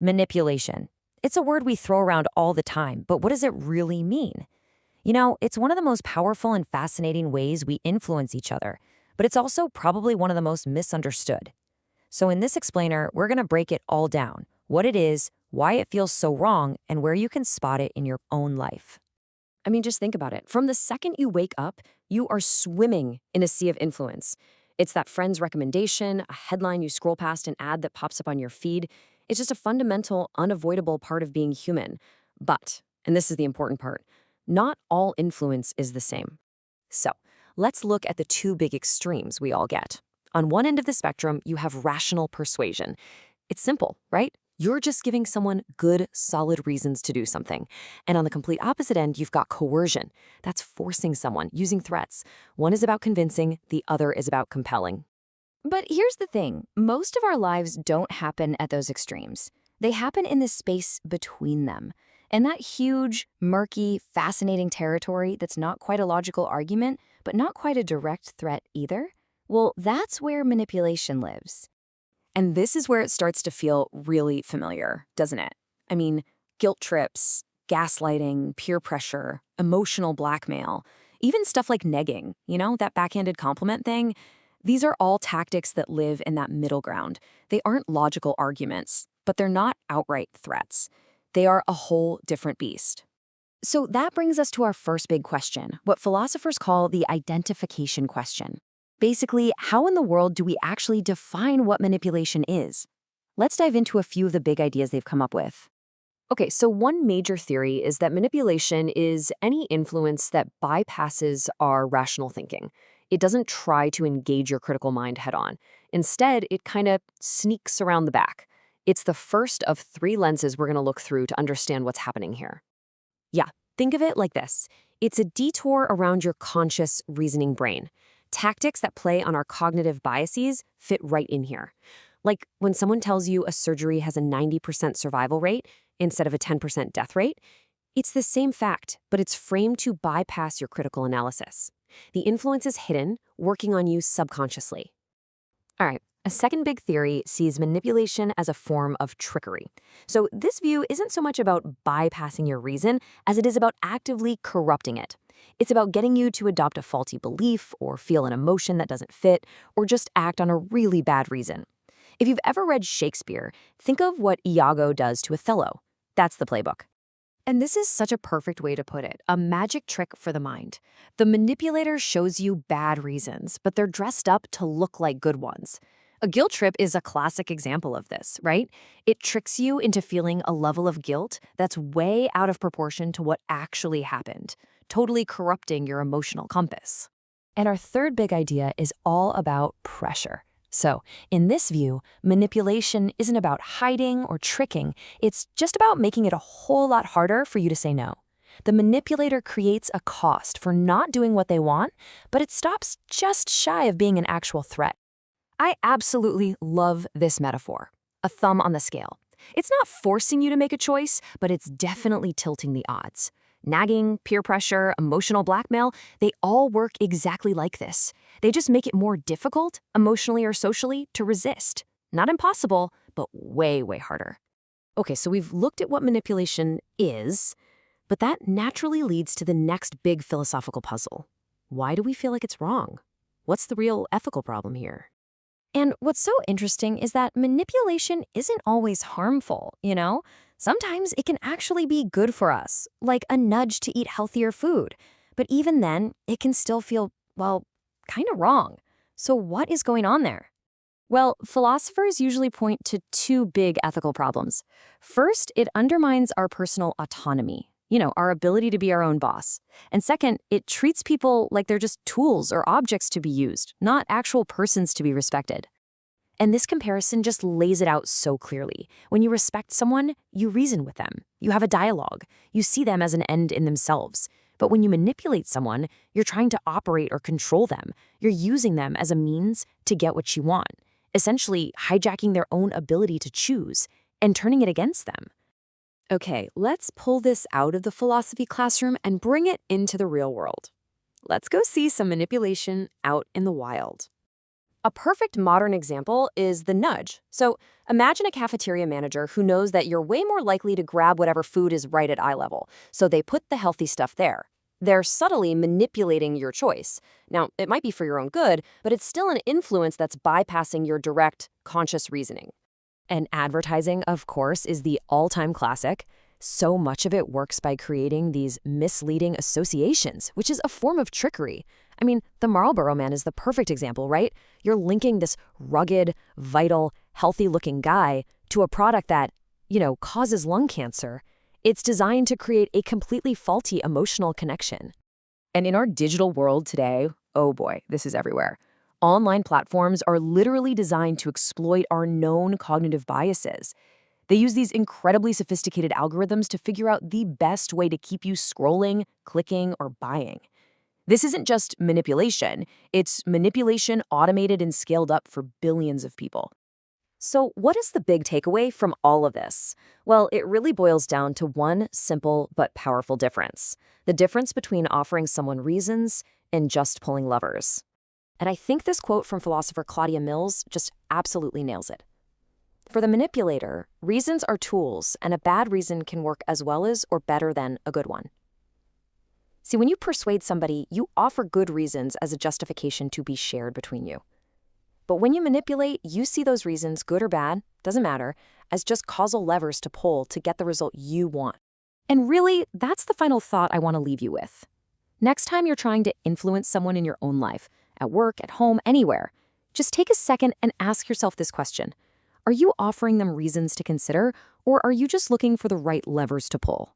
Manipulation. It's a word we throw around all the time, but what does it really mean? It's one of the most powerful and fascinating ways we influence each other, but it's also probably one of the most misunderstood. So in this explainer, we're going to break it all down: what it is, why it feels so wrong, and where you can spot it in your own life. I mean, just think about it. From the second you wake up, you are swimming in a sea of influence. It's that friend's recommendation, a headline you scroll past, an ad that pops up on your feed. It's just a fundamental, unavoidable part of being human. But, and this is the important part, not all influence is the same. So, let's look at the two big extremes we all get. On one end of the spectrum, you have rational persuasion. It's simple, right? You're just giving someone good, solid reasons to do something. And on the complete opposite end, you've got coercion. That's forcing someone, using threats. One is about convincing, the other is about compelling. But here's the thing, most of our lives don't happen at those extremes. They happen in the space between them. And that huge, murky, fascinating territory that's not quite a logical argument, but not quite a direct threat either, well, that's where manipulation lives. And this is where it starts to feel really familiar, doesn't it? I mean, guilt trips, gaslighting, peer pressure, emotional blackmail, even stuff like negging, that backhanded compliment thing. These are all tactics that live in that middle ground. They aren't logical arguments, but they're not outright threats. They are a whole different beast. So that brings us to our first big question, what philosophers call the identification question. Basically, how in the world do we actually define what manipulation is? Let's dive into a few of the big ideas they've come up with. Okay, so one major theory is that manipulation is any influence that bypasses our rational thinking. It doesn't try to engage your critical mind head-on. Instead, it kind of sneaks around the back. It's the first of three lenses we're going to look through to understand what's happening here. Yeah, think of it like this. It's a detour around your conscious reasoning brain. Tactics that play on our cognitive biases fit right in here. Like when someone tells you a surgery has a 90% survival rate instead of a 10% death rate, it's the same fact, but it's framed to bypass your critical analysis. The influence is hidden, working on you subconsciously. All right, a second big theory sees manipulation as a form of trickery. So this view isn't so much about bypassing your reason as it is about actively corrupting it. It's about getting you to adopt a faulty belief or feel an emotion that doesn't fit or just act on a really bad reason. If you've ever read Shakespeare, think of what Iago does to Othello. That's the playbook. And this is such a perfect way to put it, a magic trick for the mind. The manipulator shows you bad reasons, but they're dressed up to look like good ones. A guilt trip is a classic example of this, right? It tricks you into feeling a level of guilt that's way out of proportion to what actually happened, totally corrupting your emotional compass. And our third big idea is all about pressure. So, in this view, manipulation isn't about hiding or tricking, it's just about making it a whole lot harder for you to say no. The manipulator creates a cost for not doing what they want, but it stops just shy of being an actual threat. I absolutely love this metaphor, a thumb on the scale. It's not forcing you to make a choice, but it's definitely tilting the odds. Nagging, peer pressure, emotional blackmail, they all work exactly like this. They just make it more difficult, emotionally or socially, to resist. Not impossible, but way, way harder. Okay, so we've looked at what manipulation is, but that naturally leads to the next big philosophical puzzle. Why do we feel like it's wrong? What's the real ethical problem here? And what's so interesting is that manipulation isn't always harmful, Sometimes it can actually be good for us, like a nudge to eat healthier food. But even then, it can still feel, kind of wrong. So what is going on there? Well, philosophers usually point to two big ethical problems. First, it undermines our personal autonomy, our ability to be our own boss. And second, it treats people like they're just tools or objects to be used, not actual persons to be respected. And this comparison just lays it out so clearly. When you respect someone, you reason with them. You have a dialogue. You see them as an end in themselves. But when you manipulate someone, you're trying to operate or control them. You're using them as a means to get what you want, essentially hijacking their own ability to choose and turning it against them. Okay, let's pull this out of the philosophy classroom and bring it into the real world. Let's go see some manipulation out in the wild. A perfect modern example is the nudge. So imagine a cafeteria manager who knows that you're way more likely to grab whatever food is right at eye level, so they put the healthy stuff there. They're subtly manipulating your choice. Now, it might be for your own good, but it's still an influence that's bypassing your direct, conscious reasoning. And advertising, of course, is the all-time classic. So much of it works by creating these misleading associations, which is a form of trickery. I mean, the Marlboro Man is the perfect example, right? You're linking this rugged, vital, healthy-looking guy to a product that, causes lung cancer. It's designed to create a completely faulty emotional connection. And in our digital world today, oh boy, this is everywhere. Online platforms are literally designed to exploit our known cognitive biases. They use these incredibly sophisticated algorithms to figure out the best way to keep you scrolling, clicking, or buying. This isn't just manipulation, it's manipulation automated and scaled up for billions of people. So, what is the big takeaway from all of this? Well, it really boils down to one simple but powerful difference: the difference between offering someone reasons and just pulling levers. And I think this quote from philosopher Claudia Mills just absolutely nails it. For the manipulator, reasons are tools, and a bad reason can work as well as or better than a good one. See, when you persuade somebody, you offer good reasons as a justification to be shared between you. But when you manipulate, you see those reasons, good or bad, doesn't matter, as just causal levers to pull to get the result you want. And really, that's the final thought I want to leave you with. Next time you're trying to influence someone in your own life, at work, at home, anywhere, just take a second and ask yourself this question. Are you offering them reasons to consider, or are you just looking for the right levers to pull?